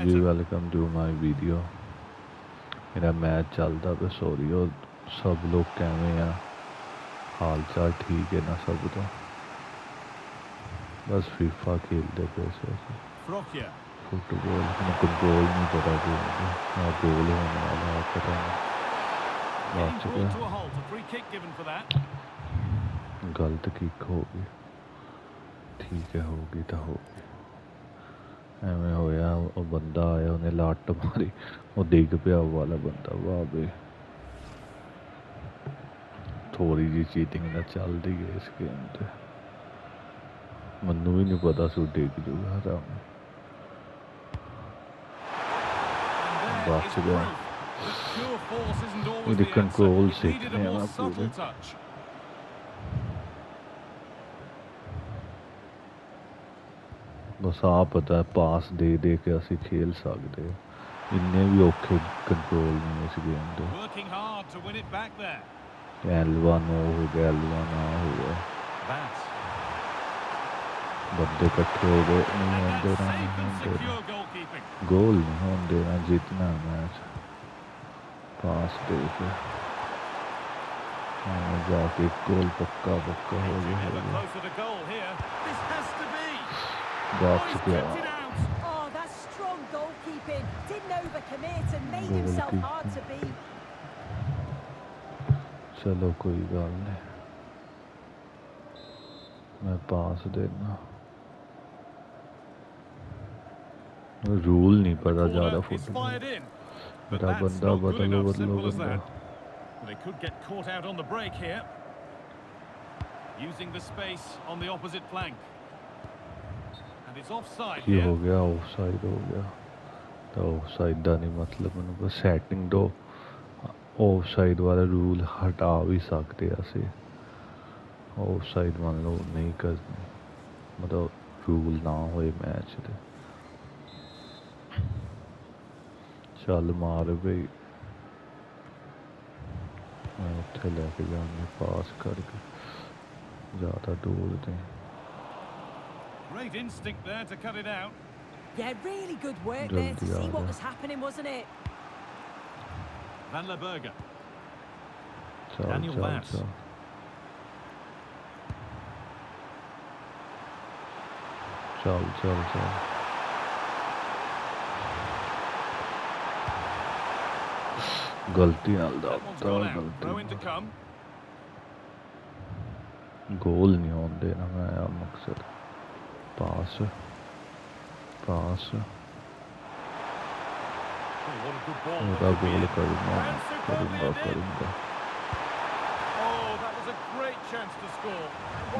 Ji welcome to my video. मेरा match चलता पे सॉरी और सब लोग कैमें हैं, हाल चाल ठीक है ना सब तो बस फीफा खेलते पे से फुटबॉल में कंट्रोल नहीं पता कि गोल होने वाला है पता नहीं बात गलत किक होगी ठीक है होगी तो होगी एवें होया वो बंदा आया उन्हें लाट मारी वो डिग पिया वाला बंदा वाह बे थोड़ी जी चीटिंग ना चलती है इस गेम ते मन्नू भी नहीं पता सू डिग जूगा हराम बच गया मेरे कंट्रोल सीखने हैं पूरे बस आप पता है पास दे दे के असी खेल सकते इन्ने भी औखे कंट्रोल नहीं इस गेम दे एलवा नो हो गया एलवा ना हो गया बंदे इकट्ठे हो गए नहीं होंगे ना नहीं होंगे गोल नहीं होंगे ना जीतना मैच पास दे के जाके गोल पक्का पक्का हो गया बच गया चलो कोई गल नहीं मैं पास देना रूल नहीं पता ज़्यादा फुटबॉल मेरा बंदा बदलो बदलो बंदा They could get caught out on the break here. Using the space on the opposite flank. And it's offside here. हो गया ऑफसाइड हो गया तो ऑफसाइड दा नहीं मतलब मैं बस सेटिंग दो ऑफसाइड वाला रूल हटा भी सकते असी ऑफसाइड मान लो नहीं करनी मतलब रूल ना होए मैच दे चल मार भाई मैं उत्थे लेके जाने पास करके ज़्यादा डोल दें Great instinct there to cut it out. Yeah, really good work there to see what was happening, wasn't it? Van der Berger. Daniel Vaz. चल गलती गोल नहीं होने देना मैं मकसद पास मेरा गोल करूँगा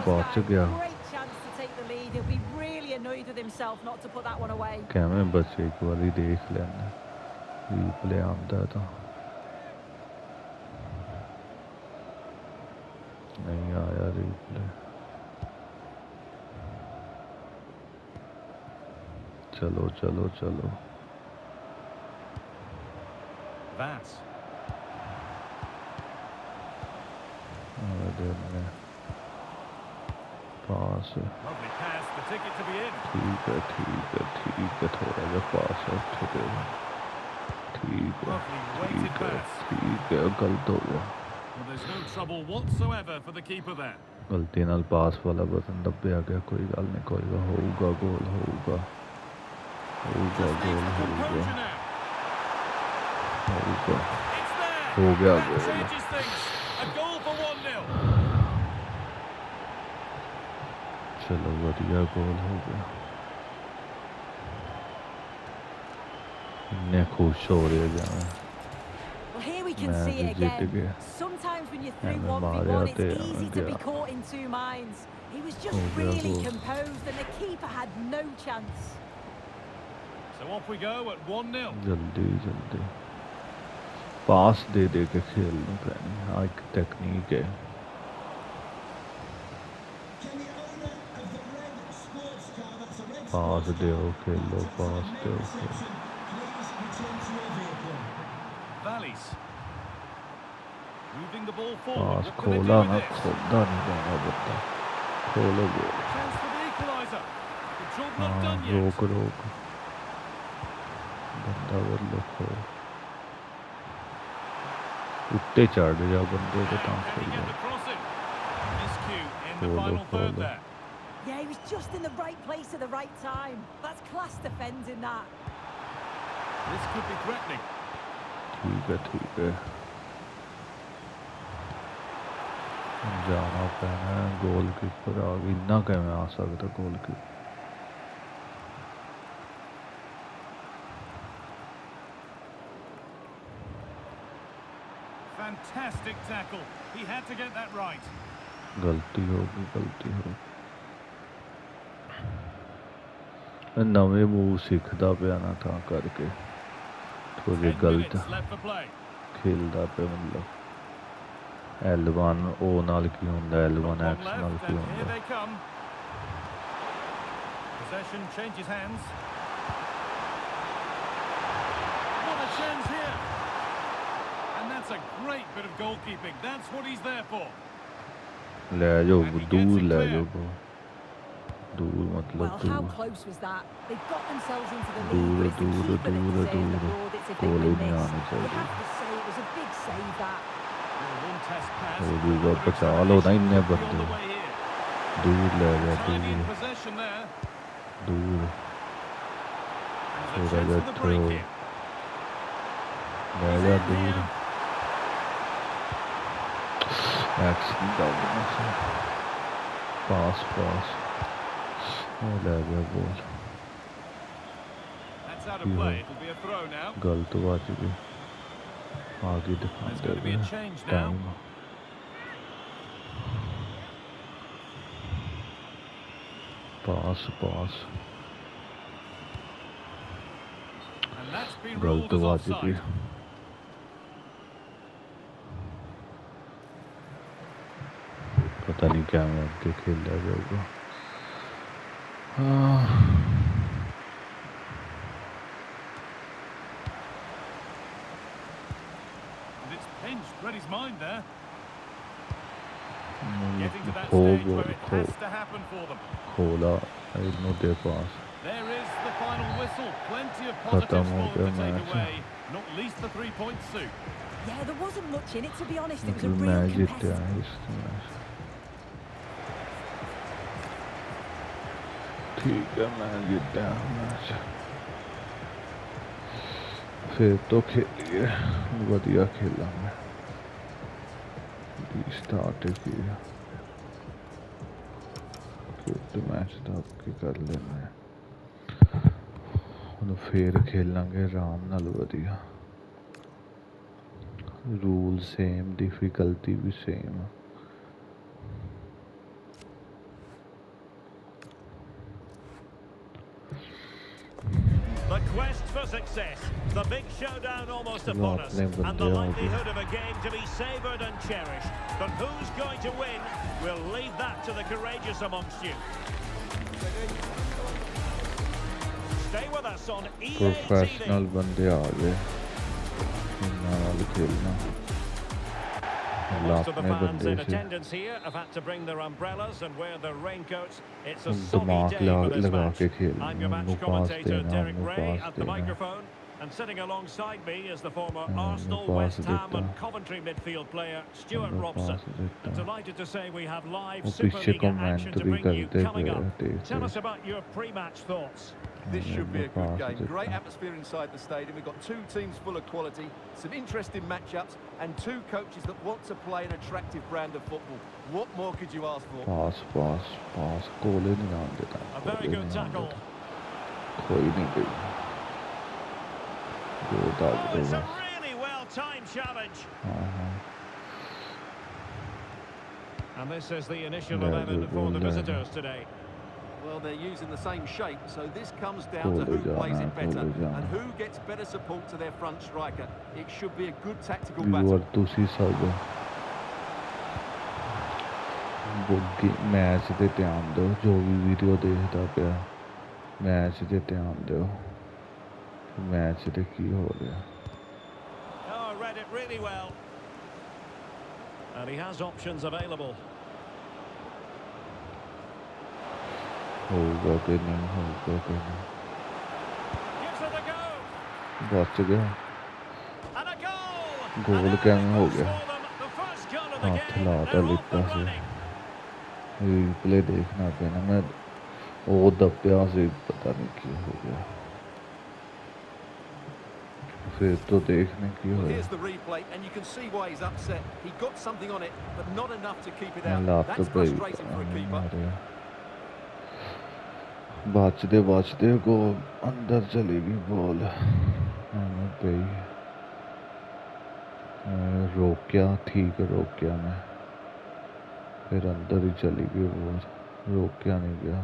बच गया क्या मैं बच्चे एक बार देख लेना रिप्ले आंदा था नहीं आया रिप्ले चलो Vaz. Pass Lovely pass, the ticket to be in. ठीक है थोड़ा सा पास है ठीक है गलत हो गया Well, there's no trouble whatsoever for the keeper there. गलती नाल पास वाला बटन दबे आ गया कोई गल नहीं कोई होगा गोल होगा हो गया गोल चलो बढ़िया गोल हो गया इन्ने खुश हो रहे जाए Well, here we can see it again. Sometimes when you're through 1v1, it's easy to be caught in two minds. He was just really composed and the keeper had no chance. So off we go at 1-0. जल्दी पास दे के खेलना पैनी हाँ एक technique है पास दो खेलो Valleys. Moving the ball forward. पास खोला ना खोदा नहीं जाना बता खोलो गोल Chance for the equalizer. The job not done yet. रोक बंदा बल्लो खोल उत्ते चढ़ जा बंदे तो Now, can he get the cross in? Miscue in the Follow, final third follow. there. Yeah, he was just in the right place at the right time. That's class defending, that. This could be threatening. ठीक है जाना पैना है goal keeper आ गई इन्ना किवें आ सकदा goal keeper Fantastic tackle. He had to get that right. गलती होगी नवे मूव सीखदा पिया ना तां करके थोड़ी 10 गलत minutes left for play. खेलदा पे मतलब L1 O नाल की हुंदा Not L1 long X नाल left, की and here हुंदा they come. Possession changes hands. What a chance here. And that's a great bit of goalkeeping. That's what he's there for. ले जाओ And he gets दूर it ले clear. जाओ दूर मतलब Well, how दूर close was that? They got themselves into the दूर lead, but it's the दूर keeper that दूर can save the दूर board. It's a big गोल ही नहीं miss. आनी You चाहिए have to say it was a big save, that. Well, one test pass. हो गया Good 50 लो ना इन्ने examination, बंदे all the way here. दूर ले जा Tiny in दूर possession there. दूर And there's a थोड़ा chance for the बैठो break here. ले He's जा in दूर here. एक्शन डालना से पास वो ले गया ball That's out of play. It'll be a throw now. गलत बात गई आगे There's going to be a दिखाते change now. Time pass And that's been गलत ruled as बात गई offside. पता नहीं क्या मैं आगे खेला जाएगा And it's pinched Reddy's mind there. Getting to that खो stage बॉल where it खो has to happen for them. खोला इन्हों दे पास There is the final whistle. Plenty of खत्म positives हो for गया them to take match away. Not least the 3 points suit. Yeah, there wasn't much in it, to be honest. It was a मतलब real match जीते competitive. हैं इस match ठीक है match जीते हैं मैच फिर तो खेलिए बढ़िया खेला मैं स्टार्ट किया क्योंकि मैच तो आपके कर लेना है ਹੁਣ ਫੇਰ ਖੇਲਾਂਗੇ ਆਰਾਮ ਨਾਲ ਵਧੀਆ ਰੂਲ ਸੇਮ ਡਿਫਿਕਲਟੀ ਵੀ same The quest for success, the big showdown almost upon us, and the likelihood of a game to be savoured and cherished. But who's going to win? We'll leave that to the courageous amongst you. Stay with us on EA professional TV. बंदे आ गए ਨਾਲ खेलना Most of the अपने fans बंदे in से attendance here have had to bring their umbrellas and wear their raincoats. It's a soggy दिमाग day for this लगा match. के खेलना I'm your match उनको पास commentator देना Derek उनको Ray पास at the देना microphone, and sitting alongside me is the former उनको Arsenal, पास West Ham देता and Coventry midfield player Stuart उनको Robson. पास देता And delighted to say we have live वो पीछे Superliga action कमेंट to भी bring you करते coming up. गए Tell us about your pre-match thoughts. This should be a good pass game. Great देता atmosphere inside the stadium. We've got two teams full of quality, some interesting matchups, and two coaches that want to play an attractive brand of football. What more could you ask for? पास कोले नहीं आने देता A very good tackle. कोई नहीं गई जो दाग Oh, it's a देगा really well-timed challenge. हाँ And this is the initial Yeah, 11 good for ball the there. visitors today. Well, they're using the same shape, so this comes down to Goal who plays जाना, it better goal जाना। and who gets better support to their front striker. It should be a good tactical viewer battle. ਤੁਸੀਂ ਸਭ match ਤੇ ਧਿਆਨ ਦਿਓ ਜੋ ਵੀ video ਦੇਖਦਾ ਪਿਆ ਮੈਚ ਤੇ ਧਿਆਨ ਦਿਓ ਮੈਚ ਤੇ ਕੀ ਹੋ ਰਿਹਾ Oh, read it really well. And he has options available. ਹੋਊਗਾ ਕਿ ਨਹੀਂ ਹੋਊਗਾ ਕਿ ਨਹੀਂ Gives it a go. बच गया And a goal. Goal And came there हो it goes गया for them. The first goal of the हाथ game. लाता They're off लिता and से running. रिप्ले देखना पैना मैं वो दबया से पता नहीं क्या हो गया फिर तो देखने की Well, होया here's the replay, and you can see why he's upset. He got something on it, but not enough to keep it मैं out. लात That's पे frustrating for a keeper. बचते बचते गोल अंदर चलेगी बॉल पे रोकिया ठीक रोकिया मैं फिर अंदर ही चली गई बॉल रोकिया नहीं गया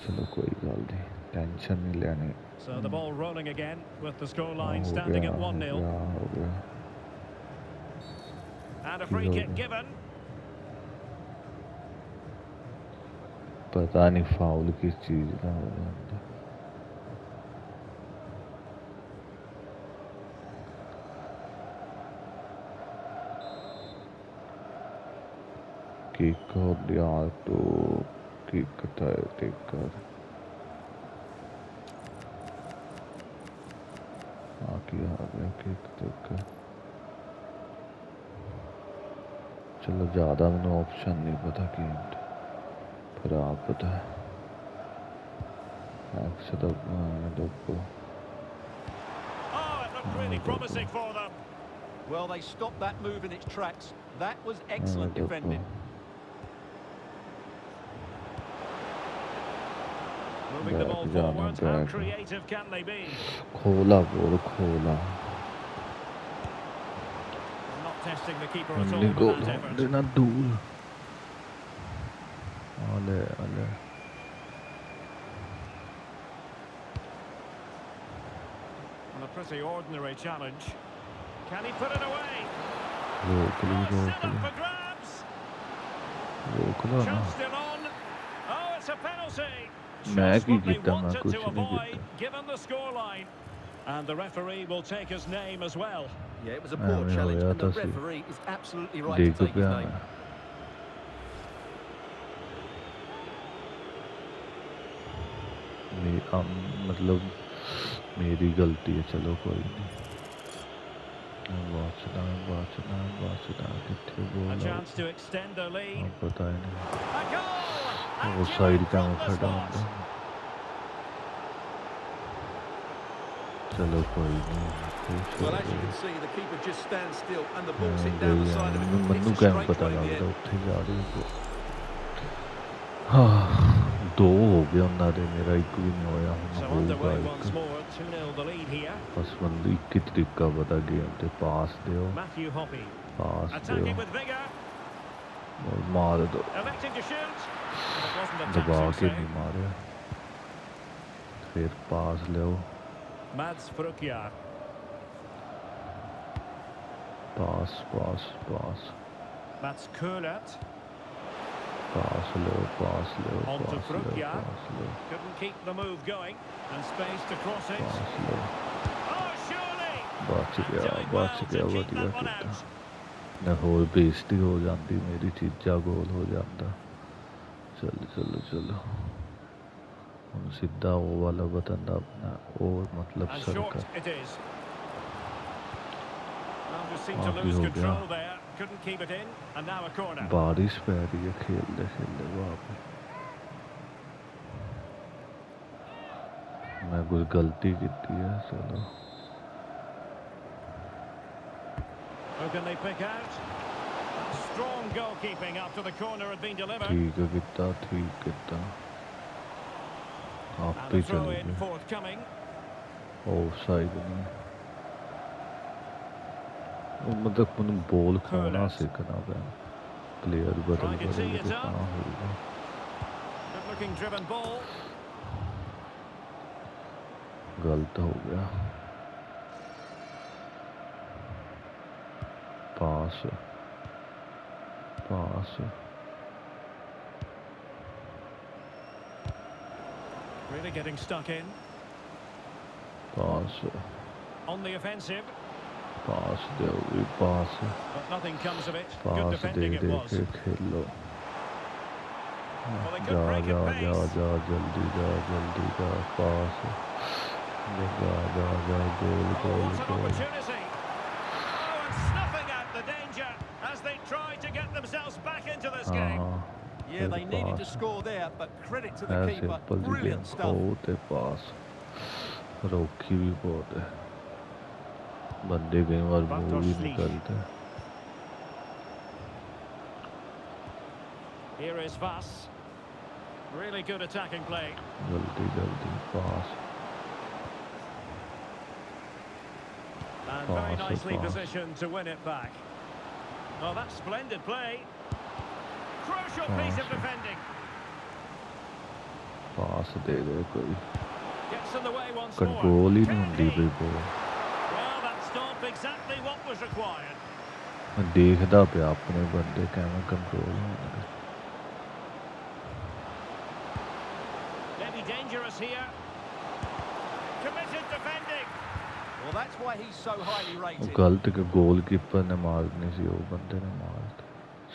चलो कोई गल नहीं टेंशन नहीं लेनी So the ball rolling again with the scoreline हो standing गया at हो 1-0. गया हो गया And a free kick given. पता नहीं फाउल किस चीज का हो जाता किक हो दिया तो किक था टेकर आगे आ गया किक टेकर चलो ज़्यादा मैंने ऑप्शन नहीं पता कि फिर आप पता है अक्सर दबो Oh, it looked really promising for them. Well, they stopped that move in its tracks. That was excellent defending. Moving the ball forward. How creative can they be? खोला बोल खोला Not testing the keeper at all नहीं with goal that effort. देना दूर अले अले And a pretty ordinary challenge. Can he put it away? रोक ली Oh, रोक set up Lee for grabs. रोक लो ना Chance still on. Oh, it's a penalty. मैं Just की what they कीता मैं wanted कुछ to नहीं avoid, कीता given the scoreline. And the referee will take his name as well. Yeah, it was a poor challenge, and the referee is absolutely right to देख take his पिया name. मतलब मेरी गलती है चलो कोई नहीं बाचना कितने A बोला chance to extend their lead. पता ही नहीं A goal! वो And साइड Giroud का from मैं the खड़ा spot. हूँ चलो कोई नहीं Well, as you can see, the keeper just stands still, and the ball's hit down the side of it. ਮੈਨੂੰ It's a ਕਿਵੇਂ straight ਪਤਾ one in the ਲੱਗਦਾ end. ਉੱਥੇ ਜਾ ਰਹੀ ਹੈ ਹਾਂ ਦੋ ਹੋ ਗਏ ਉਹਨਾਂ ਦੇ ਮੇਰਾ ਇੱਕ ਵੀ ਨਹੀਂ ਹੋਇਆ ਹੁਣ So ਹੋਊਗਾ underway once ਇੱਕ more, 2-0 the lead here. ਬਸ ਮੈਨੂੰ ਇੱਕ ਹੀ ਤਰੀਕਾ ਪਤਾ ਗੇਮ ਤੇ ਪਾਸ ਦਿਓ Matthew Hoppe ਪਾਸ ਦਿਓ attacking with vigour, ਔਰ ਮਾਰ ਦਿਓ electing to shoot. But it wasn't a ਦਬਾ touching ਕੇ save. ਨਹੀਂ ਮਾਰਿਆ ਫਿਰ ਪਾਸ ਲਿਓ Mads Frukjar. Pass pass pass Mats Kurlat pass low pass low On to pass low Frukja. Pass low couldn't keep the move going, and space to cross it. Pass low Oh, surely! बच And गया doing well to keep वधिया that one किया out. न होर बेइज्जती हो जाती मेरी चीजा गोल हो जाता चलो चलो चलो हम सीधा वो वाला बटन दबना और मतलब And short सरका it is. Well, just seemed to आगे lose हो control गया there. Couldn't keep it in, and now a corner. बारिश पै रही है खेलते खेलते वहाँ पे मैं कुछ गलती की है चलो Who can they pick out? Strong goalkeeping after the corner had been delivered. ठीक है कितना आप And भी the throw चले in गए forthcoming. ऑफसाइड नहीं वो मतलब मैंने बॉल खाना सीखना पैना प्लेयर बदल Trying to tee बदल it के up. कहाँ होगा Good looking driven ball. गलत हो गया पास पास Really getting stuck in. Pass On the offensive, pass they pass but nothing comes of it. Good pass they defending it they was. के खेलो Well, they जा could break जा at जा pace. जा जल्दी जा पास What an opportunity. Oh, and snuffing out the danger as they try to get themselves back into this game. Yeah, they needed to score there, but credit to the keeper. simple जी Brilliant game stuff. बहुत है पास रोकी भी बहुत है बंदे कई बार move भी निकलते हैं Here is Vass. Really good attacking play. जल्दी जल्दी पास And very nicely positioned to win it back. Oh, that's splendid play. Crucial piece of defending. पास दे दे कोई Gets in the way once more. Control ही नहीं होती कोई ball Well, that stopped exactly what was required. मैं देखदा पे अपने बंदे कैसे कंट्रोल होने Maybe dangerous here. Committed defending. Well, that's why he's so highly rated. गलत के गोलकीपर ने मारनी सी वो बंदे ने मार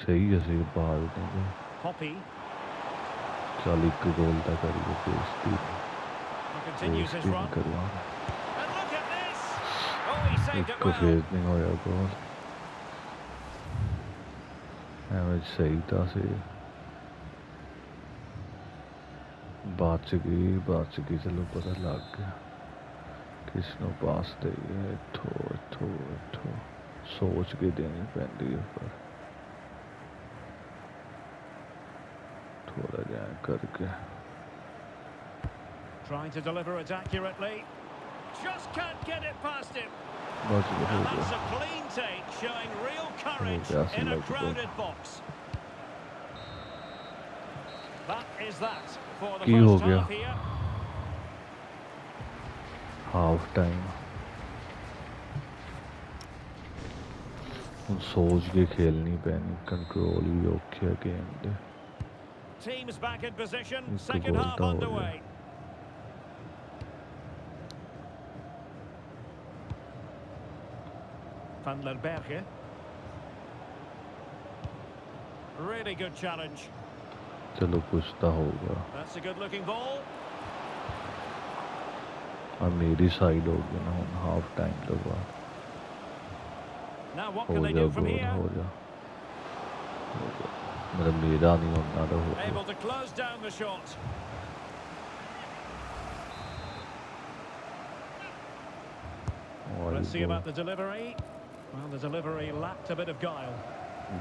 सही है सही बाहर नहीं गए Poppy. चल एक गोल तक करिए बेइज्जती Continues his run. करवा And look at this. Oh, he saved एक it well. फेर नहीं होया गोल एवं सही था से बाच गई चलो पता लग गया किसनो पास दे इथो इथो इथो सोच के देनी पैंदी है पर थोड़ा जाए करके Trying to deliver it accurately. Just can't get it past him. बस And हो that's गया a clean take, showing real courage गया से in a लग गया crowded box. That is that for the की हो first गया half here. हाफ टाइम ਹੁਣ सोच के खेलनी पैनी कंट्रोल भी औखे है game they Teams back in position, एक second गोल half तो हो underway. गया Van der Berge. Really good challenge. चलो कुछ तो होगा That's a good looking ball. अब मेरी साइड होगी ना हम हाफ टाइम के बाद Now what हो can they जा do from गोल here? हो जा मतलब मेरा नहीं होना तो हो Able to close down the shot. और Let's see about the delivery. Well, the delivery lacked a bit of guile.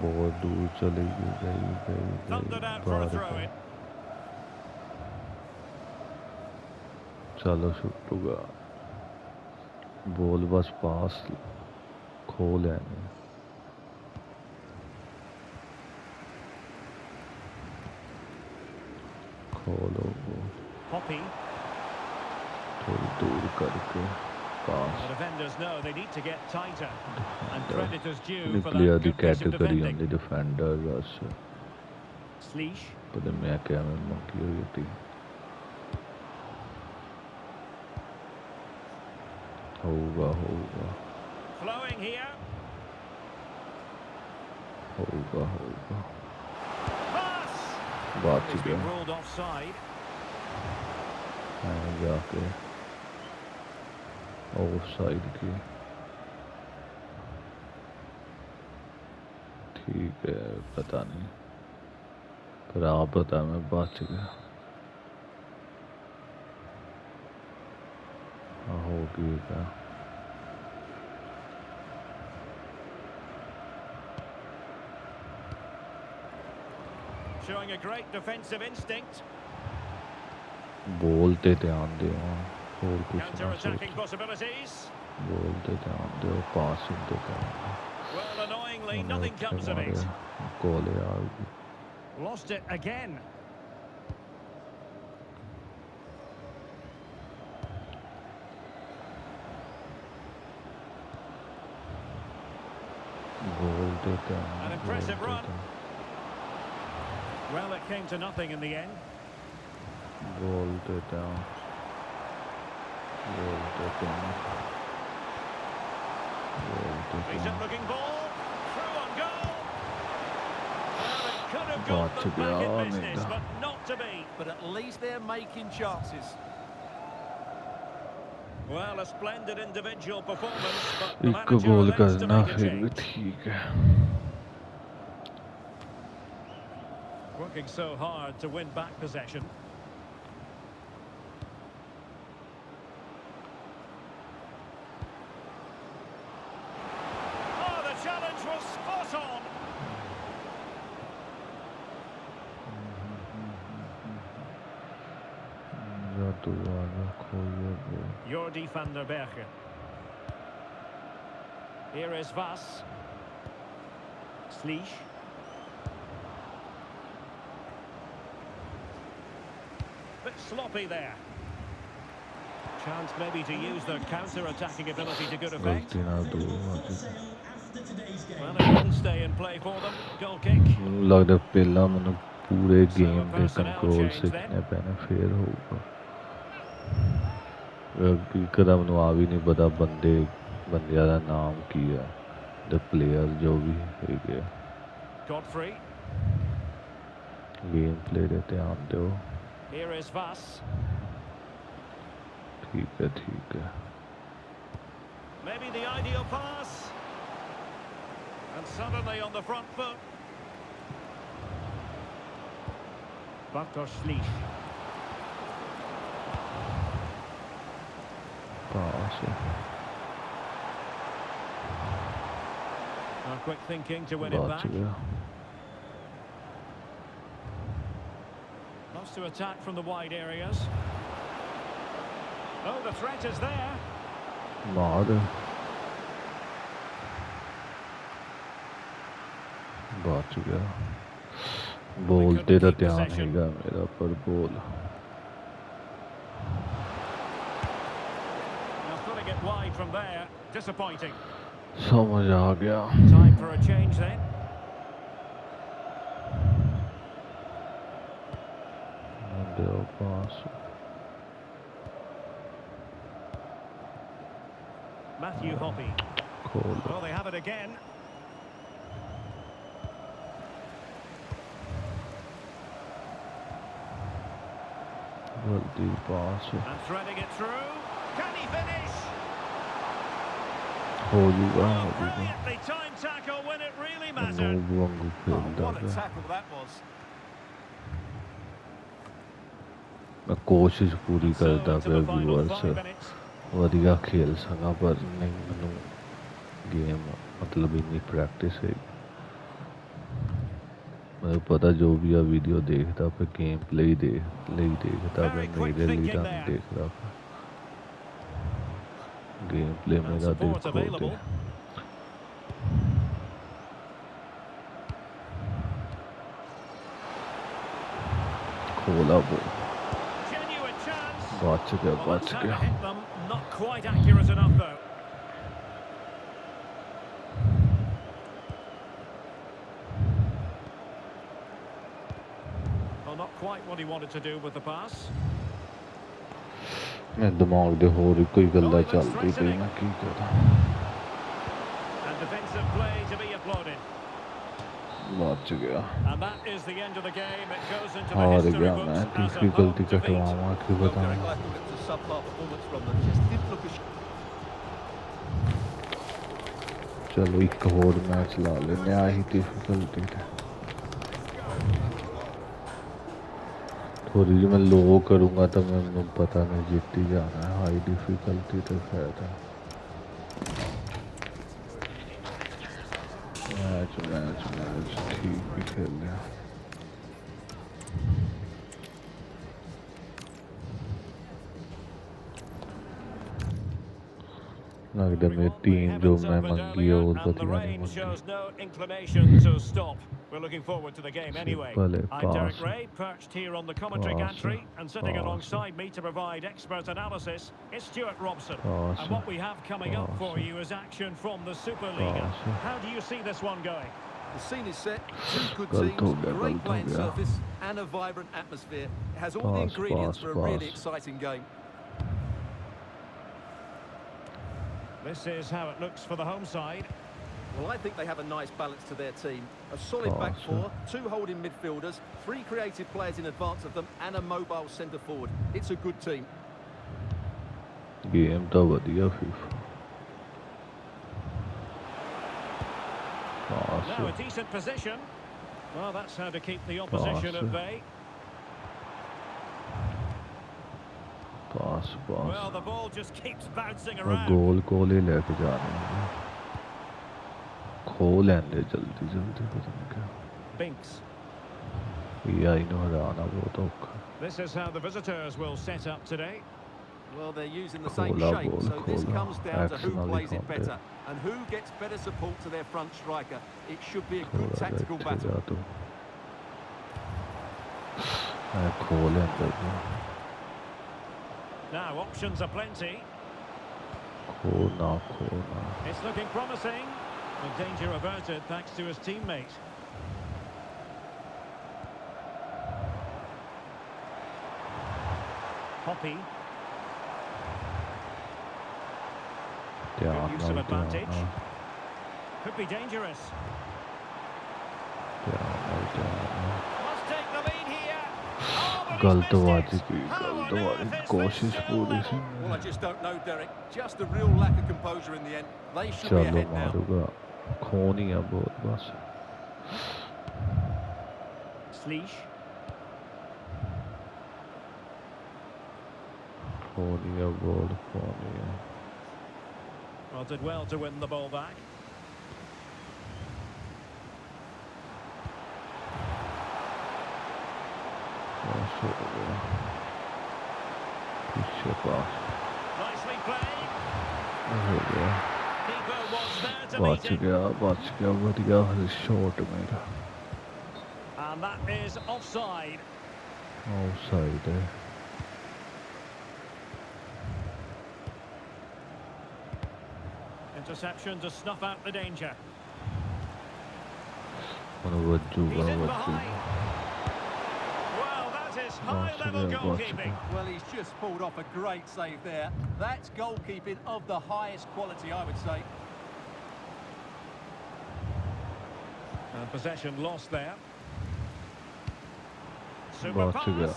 बहुत दूर चली Thundered out for a बाहर throw in. चलो छुट्टूगा बॉल बस पास खोल है नहीं खोलो बॉल Poppy. थोड़ी दूर करके पास The defenders know they need to get tighter. And credit is due for player that the good piece of category defending. होंदी डिफेंडर बस Slish. पता मैं क्या मैं मंकी हुई थी होगा Flowing here. होगा Pass. बात He's गया been ruled offside. जाके ऑफ साइड की ठीक है पता नहीं पर आप बता मैं बच गया हो गया Showing a great defensive instinct. बोलते ध्यान दे और कुछ ना Counter-attacking सोच possibilities. बोलते ध्यान दे और पासिंग दे ध्यान दे Well, annoyingly, nothing comes of it. गोले आ गई Lost it again. बोलते ध्यान An impressive बोलते run. ध्यान Well, it came to nothing in the end. बोलते ध्यान बोलते ध्यान बोलते Decent ध्यान looking ball. Through on goal. Well, it could have बात got them गया back in नहीं business, था but not to be. But at least they're making chances. Well, a splendid individual performance, but the एक manager goal elects to करना make a फिर भी change. ठीक है. Working so hard to win back possession. Oh, the challenge was spot on. Jordi van der Bergen. Here is Vas. Slisch. Bit sloppy there. Chance maybe to use their counter-attacking ability to good effect. Well, it didn't stay in play for them. Goal kick. लगता है पहला मैंने पूरे game के control सीखने पैने फिर होगा. कदा मैंने आ भी नहीं पता बंदिया दा नाम की है. The player जो भी है गया. Godfrey. गेम प्ले दे ध्यान दो. Here is Vas. ठीक है ठीक है. Maybe the ideal pass. And suddenly on the front foot. Bartosz Slisch. पास है. Quick thinking to win it बच back. गया. Loves to attack from the wide areas. Oh, the threat is there. मार. बच गया. बोलते तो ध्यान हैगा मेरा पर बोल. Now putting it wide from there. Disappointing. समझ आ गया. Time for a change then. दो पास. Matthew Hoppe. खोल. Well, they have it again. गलती पास. And threading it through. Can he finish? हो जाएगा हो जाएगा. Brilliantly timed tackle when it really no mattered. वांगू Oh, खेलता what a है. tackle that was. मैं कोशिश पूरी So करता into पे the final व्यूअर्स 5 minutes. वधिया खेल सका पर नहीं मैंने गेम मतलब इतनी प्रैक्टिस है. मैं पता जो भी आ वीडियो देखता पे गेम प्ले ही देखता पे मेरे लिए नहीं देख रहा. गेम प्ले मेरा Support देखो दे. available. खोला वो. Genuine chance. बच गया Well, बच that's how to गया. hit them. Not quite accurate enough though. Well, not quite what he wanted to do with the pass. मैं दिमाग दे होर कोई गल्ला चलती पई मैं की करा. And defensive play to be applauded. बच गया. And that is the end of the game. It goes into the हार history गया books मैं. as a तीसरी home गलती defeat. कटवावा की Well, बताऊं. Derek, I thought it was a subpar performance from them. Just didn't look as चलो एक और मैच ला लेने. आई डिफिकल्टी है थोड़ी. मैं लो करूँगा तो मैं पता नहीं जीत ही जाना है. हाई डिफिकल्टी तो फायदा. मैच मैच मैच ठीक भी खेल लिया. लगता है मेरी टीम जो मैं मंगी है वो And the बढ़िया नहीं rain मंगी. shows no inclination to stop. We're looking forward to the game anyway. Simple I'm Derek pass. Ray, perched here on the commentary Pass. gantry, and sitting Pass. alongside me to provide expert analysis is Stuart Robson. Pass. And what we have coming up for Pass. you is action from the Superliga. Pass. How do you see this one going? the scene is set. Two good Galt teams, ho gaya, great galt ho playing gaya. surface, and a vibrant atmosphere. It has all the Pass, ingredients pass, for a really pass. exciting game. This is how it looks for the home side. Well, I think they have a nice balance to their team. A solid back Pass. four, two holding midfielders, three creative players in advance of them, and a mobile centre forward. It's a good team. Game तो वधिया FIFA Now a decent position. Well, that's how to keep the opposition at bay. Pass Well, the ball just keeps bouncing और around. गोल ही लेके जा रहे हैं खो लेंदे जल्दी जल्दी पता नहीं क्या Binks. आई नो हराना बहुत औखा This is how the visitors will set up today. Well, they're using the same Khola shape, ball, so this khola. comes down to who Actionally plays it contact. better and who gets better support to their front striker. It should be a good थोड़ा tactical बैठ battle. जा तो मैं खो लेंदे Now, options are plenty. खो ना It's looking promising. The danger averted thanks to his teammate. Hoppy. ध्यान Good use of नाल advantage. Could be dangerous. Must take the lead here. Oh, but he's गलत missed it. बाजी How on earth is कोशिश this still पूरी सी level? Well, I just don't know, Derek. Just a real lack of composure in the end. They should be चलो ahead now. मारूंगा खो नहीं है बहुत बस Sleesh. खो नहीं है बॉल खो नहीं है Well, did well to win the ball back. बस हो गया पीछे पास Nicely played. हो गया Keeper was there to meet बच it. गया बढ़िया शॉट मेरा And that is offside. Offside है Interception to snuff out the danger. वज्जूगा He's in वज्जूगा behind. Well, that is high-level गया, बच goalkeeping. गया। Well, he's just pulled off a great save there. That's goalkeeping of the highest quality, I would say. And possession lost there. Super बच pass. गया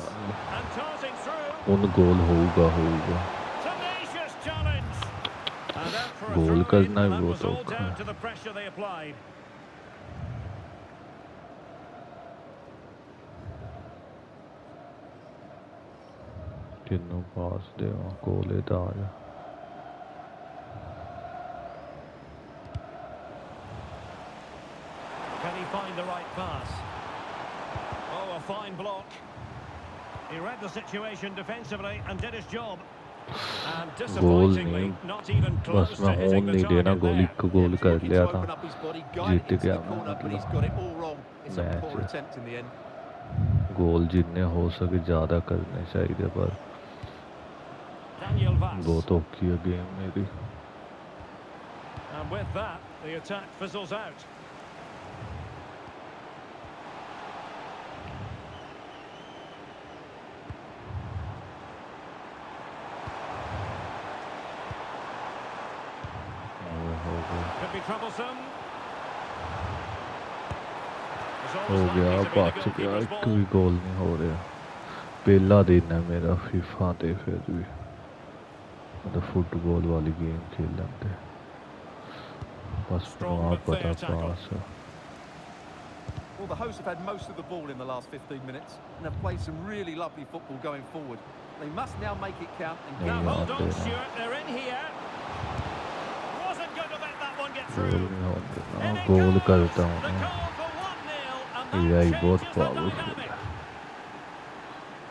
And tossing through. उन गोल होगा Tenacious challenge. And out for a goal throw-in. करना ही That बहुत was all औखा down है to the pressure they applied. किन्नू पास दे गोले तो आ जा Can he find the right pass? Oh, a fine block. He read the situation defensively and did his job. And goal disappointingly, नहीं not even बस close to मैं hitting होन the नहीं देना target goal there. एक गोल कर Looking लिया to था open up his body, guide it Jeet into गया the मैं corner, but he's मतलब got it all wrong. It's a match poor attempt in the end. गोल जितने हो सके ज़्यादा करने चाहिए पर Daniel Vaz. बहुत औखी है गेम मेरी And with that, the attack fizzles out. Could be troublesome. There's हो always गया likely to be the बच गया goalkeeper's एक ball. भी गोल नहीं हो रहा पहला दिन है मेरा फीफा ते फिर भी मतलब फुटबॉल वाली गेम खेल लेते बस Strong वहाँ but पता fair tackle. पास है Well, the hosts have had most of the ball in the last 15 minutes and have played some really lovely football going forward. They must now make it count and Now Yeah, hold on, yeah. Stuart. They're in here. Wasn't going to let that one get goal through. नहीं होते In it goal goes. करता The हूँ goal for 1-0, and यही that बहुत changes the powerful dynamic.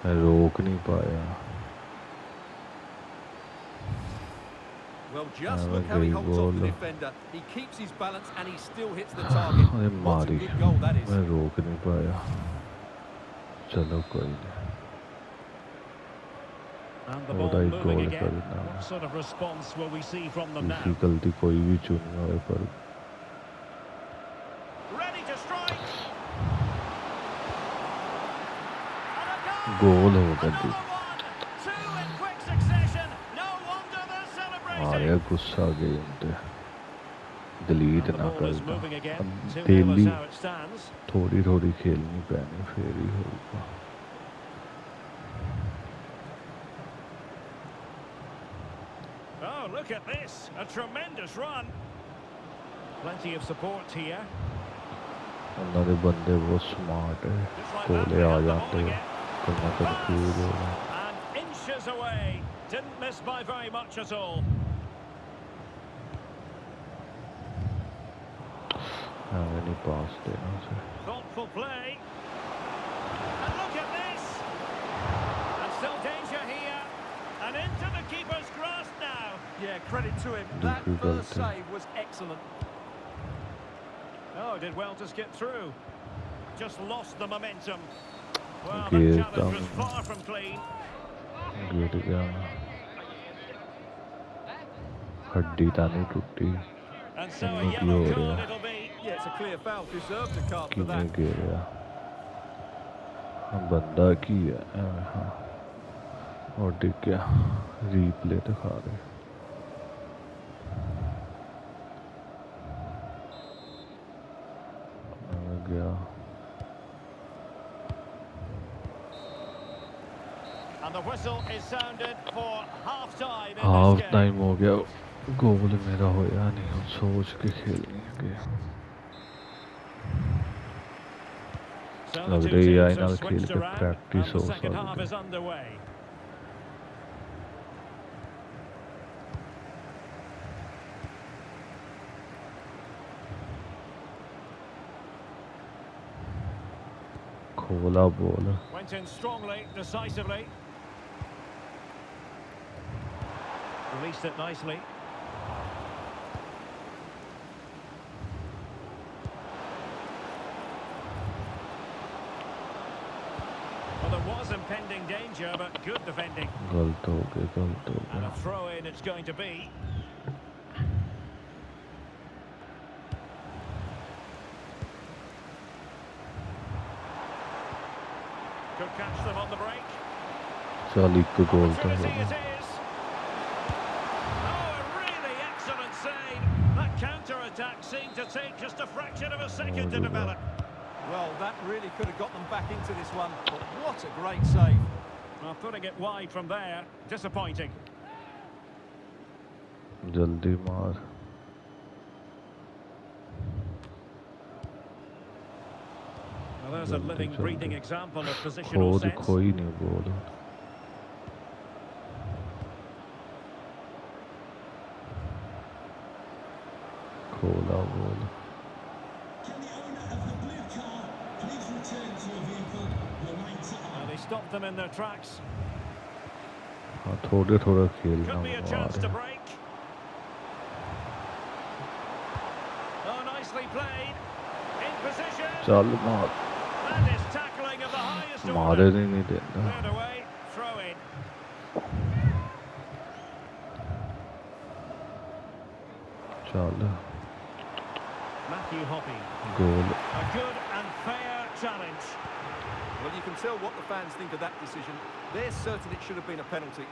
है मैं रोक नहीं पाया well, just Yeah, look how he very holds off the well. defender. He keeps his balance and he still hits the target. अरे What a मारी good goal that is. मैं रोक नहीं पाया चलो कोई नहीं And the और ball एक moving गोल again. करना What sort of response will we see from them दूसरी now? गलती कोई भी चुनी हो पर Ready to strike. And a goal goal. हो गया Another one. Two in quick succession. No wonder they're uh celebrating. गया गुस्सा गेम पे डिलीट And the ना ball is करना moving again. अब 2-0 is daily how it stands. थोड़ी थोड़ी खेलनी पैनी फिर ही होगा Look at this, a tremendous run. Plenty of support here. ਉਹਨਾਂ ਦੇ ਬੰਦੇ ਬਹੁਤ ਸਮਾਰਟ ਹੈ ਕੋਲੇ ਆ ਜਾਂਦੇ ਕਿੰਨਾ ਕਨਫਿਊਜ਼ ਹੋ ਗਿਆ And inches away, didn't miss by very much at all. ਐਵੇਂ ਨਹੀਂ ਪਾਸ ਦੇਣਾ ਸੀ Thoughtful play. And look at this. And still danger here. And into the keeper's grasp now. Yeah, credit to him. That first save was excellent. Oh, did well to skip through. Just lost the momentum. Well, Okay, the challenge was far from clean. ਗਿਰ ਗਿਆ ਹੱਡੀ ਤਾਂ ਨਹੀਂ ਟੁੱਟੀ And so a ਇਹਨੂੰ ਕੀ yellow ਹੋ card ਰਿਹਾ it'll be. Yeah, it's a clear foul. Deserved a card for ਕਿਵੇਂ that. ਗਿਰਿਆ ਬੰਦਾ ਕੀ ਹੈ ਐਵੇਂ ਹਾਂ ਉਹ ਡਿੱਗਿਆ ਰੀਪਲੇ ਦਿਖਾ ਰਹੇ ਐਵੇਂ ਗਿਆ And the whistle is sounded for half-time in half this game. Time ਹੋ ਗਿਆ ਗੋਲ ਮੇਰਾ ਹੋਇਆ ਨਹੀਂ ਹੁਣ ਸੋਚ ਕੇ ਖੇਲਣੀ ਹੈ So the ਲੱਗ two ਰਹੀ ਹੈ teams have ਨਾਲ ਖੇਲ switched K around, practice and ਹੋ the second half ਸਕਦੀ is underway. ਖੋਲਾ ਬੋਲ Went in strongly, decisively. Released it nicely. Well, there was impending danger, but good defending. ਗਲਤ ਹੋ ਗਿਆ ਗਲਤ ਹੋ And ਗਿਆ a throw in it's going to be. Could catch them on the break. ਚੱਲ ਇੱਕ ਗੋਲ ਤਾਂ ਹੋ Opportunity ਗਿਆ it is. Oh, a really excellent save. That counter-attack seemed to take just a fraction of a second to develop. Well, that really could have got them back into this one. But what a great save. Well, putting it wide from there, disappointing. ਜਲਦੀ ਮਾਰ Well, there's a living, breathing example of positional ਖੋਦ sense. ਕੋਈ ਨਹੀਂ ਬੋਲ ਖੋਲਾ ਬੋਲ And they stopped them in their tracks. ਹਾਂ ਥੋੜੇ ਥੋੜਾ ਖੇਲਣਾ Could be a ਆ chance to ਰਿਹਾ break. Oh, nicely played. In position. ਚੱਲ ਮਾਰ That is tackling of the highest ਮਾਰੇ order. ਨਹੀਂ ਦਿੰਦਾ Cleared away. Throw in. ਚੱਲ Matthew Hoppe. Goal A good and fair challenge. Well, you can tell what the fans think of that decision. They're certain it should have been a penalty.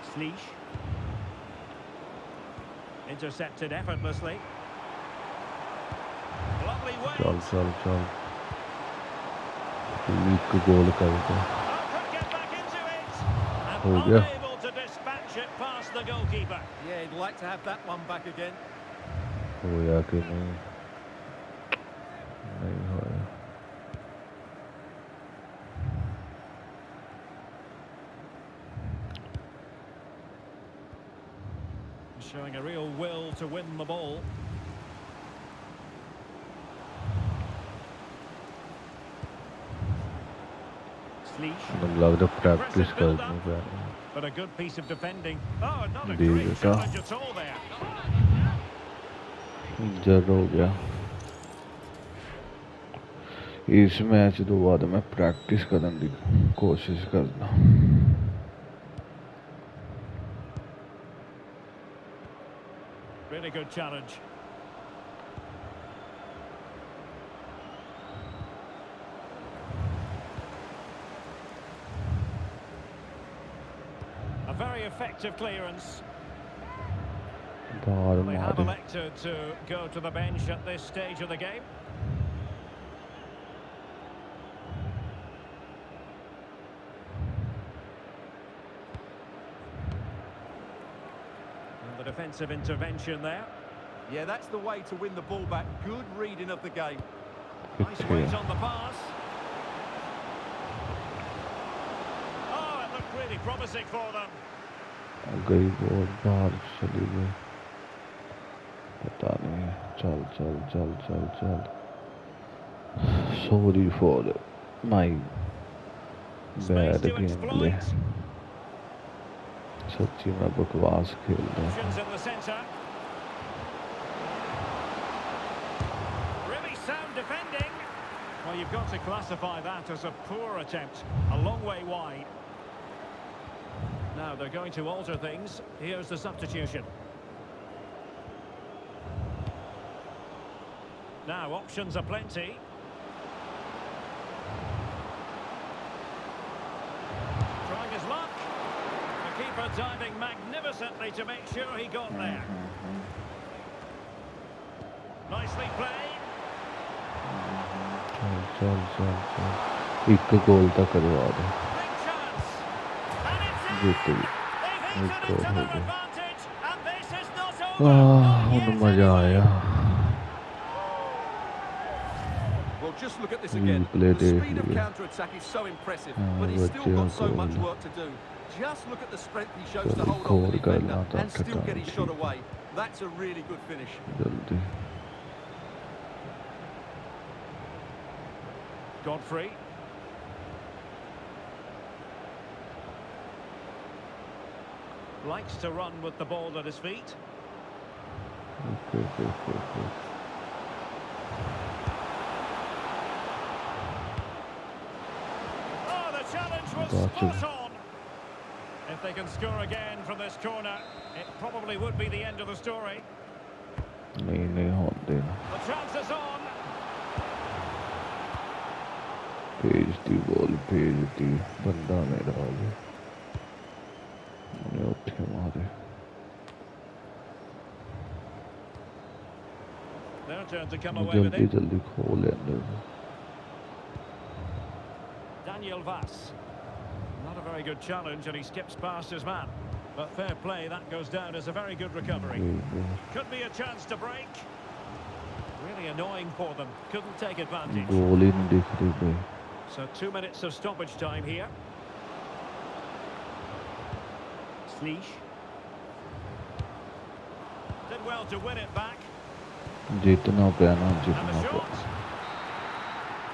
Sleesh. Intercepted effortlessly. Lovely ਚੱਲ weight. ਚੱਲ ਚੱਲ ਇੱਕ ਗੋਲ ਕਰ ਦੇ Oh, could get back into it. And ਹੋ ਗਿਆ unable to dispatch it past the goalkeeper. Yeah, he'd like to have that one back again. ਹੋਇਆ ਕਿ ਨਹੀਂ ਨਹੀਂ ਹੋਇਆ Showing a real will to win the ball. Sleesh. ਮੈਨੂੰ ਲੱਗਦਾ practice ਕਰਨੀ ਪੈਣੀ But a good piece of defending. Oh, not aดีgreat beta. challenge at all there. Injured ਹੋ ਗਿਆ ਇਸ ਮੈਚ ਤੋਂ ਬਾਅਦ ਮੈਂ ਪ੍ਰੈਕਟਿਸ ਕਰਨ ਦੀ ਕੋਸ਼ਿਸ਼ ਕਰਦਾ Really good challenge. A very effective clearance. ਬਾਹਰ They have ਮਾਰੇ elected to go to the bench at this stage of the game. defensive intervention there. Yeah, that's the way to win the ball back. Good reading of the game. Nice weight on the pass. Oh, it looked really promising for them. गई ball बाहर चली गई, पता नहीं। चल चल चल चल चल। Sorry for my bad gameplay. सच्ची मैं बकवास खेल रहा हूँ। Options in the centre. Really sound defending. Well, you've got to classify that as a poor attempt. A long way wide. Now they're going to alter things. Here's the substitution. Now options are plenty. Trying his luck. The keeper diving magnificently to make sure he got there. Nicely played. चल चल चल चल, एक गोल तक करवा दे। Big chance. And it's in. जीत गई, They've एक eaten गोल into हो their गई। advantage, and this is not over. उन्हें Not yet मजा anyway. आया। Well, just look at this We again. played The it, speed of yeah. counter-attack is so impressive, Ah, but he's still बच्चे got so को much बोल। work to do. Just look at the strength he shows चल to hold on goal the करना defender था and still get his shot ठीक। away. That's a really good finish. जल्दी। Godfrey. Likes to run with the ball at his feet. Okay, okay, okay, okay. Oh, the challenge was Gotcha. spot on. If they can score again from this corner, it probably would be the end of the story. नहीं नहीं होने देना। The chance is on. भेज the ball, भेज दी। बंदा मेरा आ गया, उन्हें उठे मारे। Their turn to come away with जल्दी it. जल्दी खोल लेने। Daniel Vass. Not a very good challenge, and he skips past his man. But fair play, that goes down as a very good recovery. Could be a chance to break. Really annoying for them. Couldn't take advantage. गोल ही नहीं दिख रही भाई। So 2 minutes of stoppage time here. Sleesh. Did well to win it back. जीतना पैना, And the जीतना shot. पैना।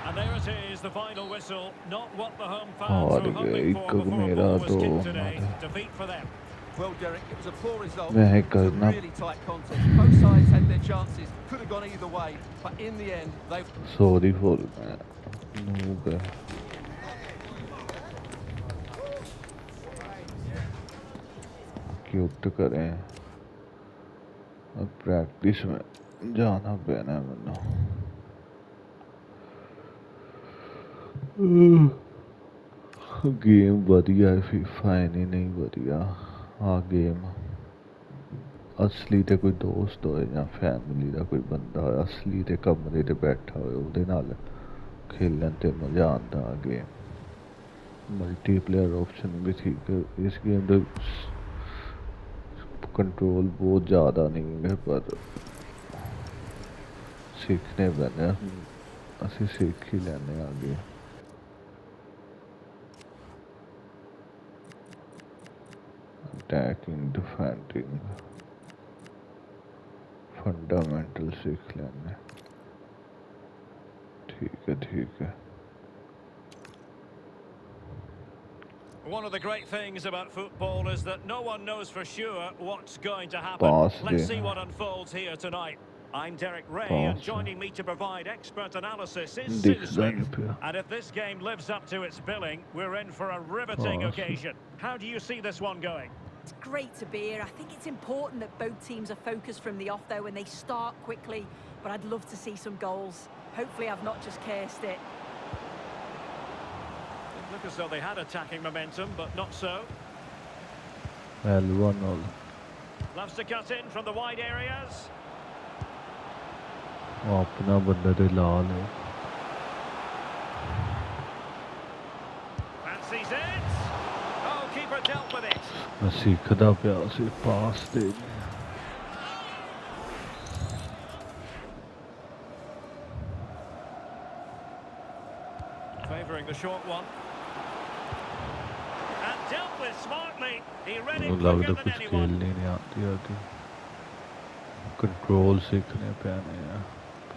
And there it is, the final whistle. Not what the home fans हार were गए, hoping for एक before मेरा ball was तो kicked today. हमारे। Defeat for them. Well, Derek, it was a poor result. मैं It was a करना। really tight contest. Both sides had their chances. Could have gone either way. But in the end, they... Sorry for noob है। Cute करें, अब practice में जाना पैना है मैंने। गेम वधिया है, फीफा ही नहीं वधिया। हाँ गेम असली ते कोई दोस्त होए या फैमिली दा कोई बंदा होए, असली ते कमरे ते बैठा होए, उहदे नाल खेलन ते मजा आंदा गेम। मल्टीप्लेयर ऑप्शन भी ठीक है इस गेम दे। कंट्रोल बहुत ज़्यादा नहीं है, पर सीखने पैने, असी सीख ही लैने आगे। अटैकिंग, डिफेंडिंग, फंडामेंटल सीख लेने। ठीक है ठीक है। One of the great things about football is that no one knows for sure what's going to happen. Pass Let's de. see what unfolds here tonight. I'm Derek Ray, Pass. and joining me to provide expert analysis is Dick Sue Smith. Zanapia. And if this game lives up to its billing, we're in for a riveting Pass. occasion. How do you see this one going? It's great to be here. I think it's important that both teams are focused from the off, though, and they start quickly. But I'd love to see some goals. Hopefully I've not just cursed it. It looked as though they had attacking momentum, but not so. L1 Loves to cut in from the wide areas. अपना बंदा ते लाल है। Fancies it. Oh, keeper dealt with it. मैं सीखदा पिया सी पास दे। the short one. And dealt with smartly. He read it लगता quicker कुछ than anyone. खेलने नहीं आती आगे कंट्रोल सीखने पैने हैं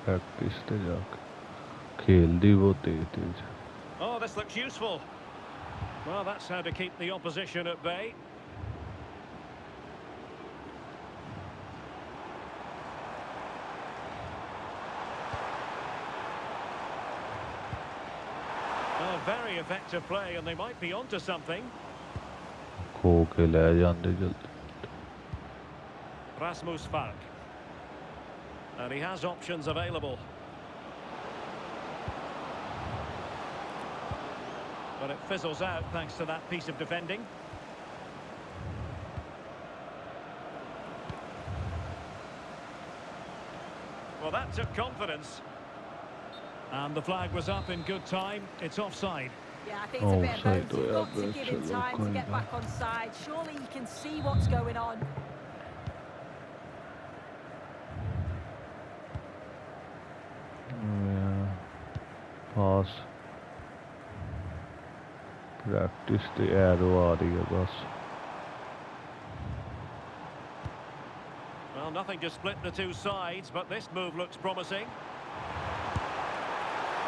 प्रैक्टिस ते जाके खेल दी वो तेज Oh, this looks useful. Well, that's how to keep the opposition at bay. Oh, very effective play, and they might be onto something. खो के ले जाते जल्दी Rasmus Falk. And he has options available. But it fizzles out thanks to that piece of defending. Well, that took confidence. And the flag was up in good time. It's offside. Yeah, I think it's a bit of Offside, both. You've got to yeah, give him but time to get back on side. Surely he can see what's going on. Pass practice ते arrow आ रही है बस Well, nothing to split the two sides, but this move looks promising.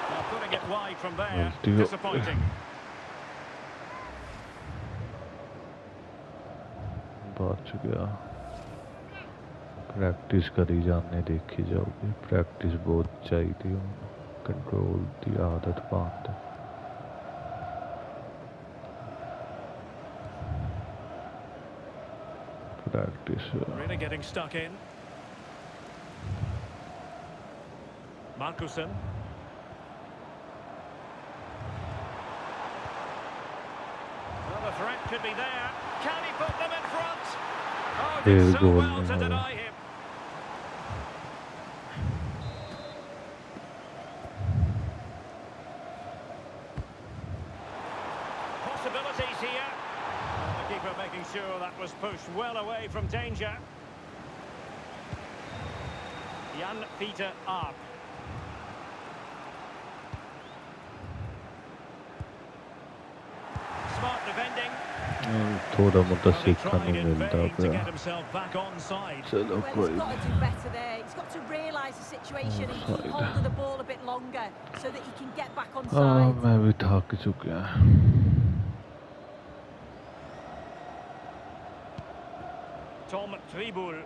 Well, putting it wide from there, disappointing. बच गया practice करी जाने देखी जाओगी प्रैक्टिस बहुत चाहिए कंट्रोल की आदत पाते practice Really getting stuck in. Markusen. Well, the threat could be there. Can he put them in front? Oh, did so goal well to नहीं deny him. Possibilities here. And the keeper making sure that was pushed well away from danger. Jan Peter Arp. Smart defending. थोड़ा मोटा Well, he सीखने tried in मिलता vain to पे get himself back on side. चलो Well, कोई he's got to do better there. He's got to realise the situation and keep Offside. hold of the ball a bit longer so that he can get back on हाँ side. मैं भी थक चुका Tom Tribul.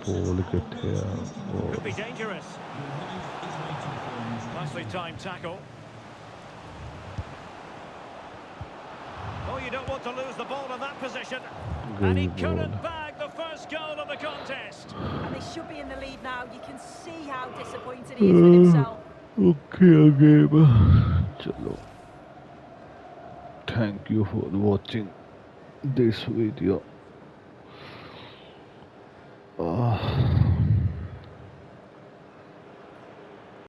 Ball किथे है Could be dangerous. Nicely timed tackle. Oh, you don't want to lose the ball in that position. And he Good couldn't ball. bag the first goal of the contest. And they should be in the lead now. You can see how disappointed he is with himself. Okay game चलो thank you for watching this video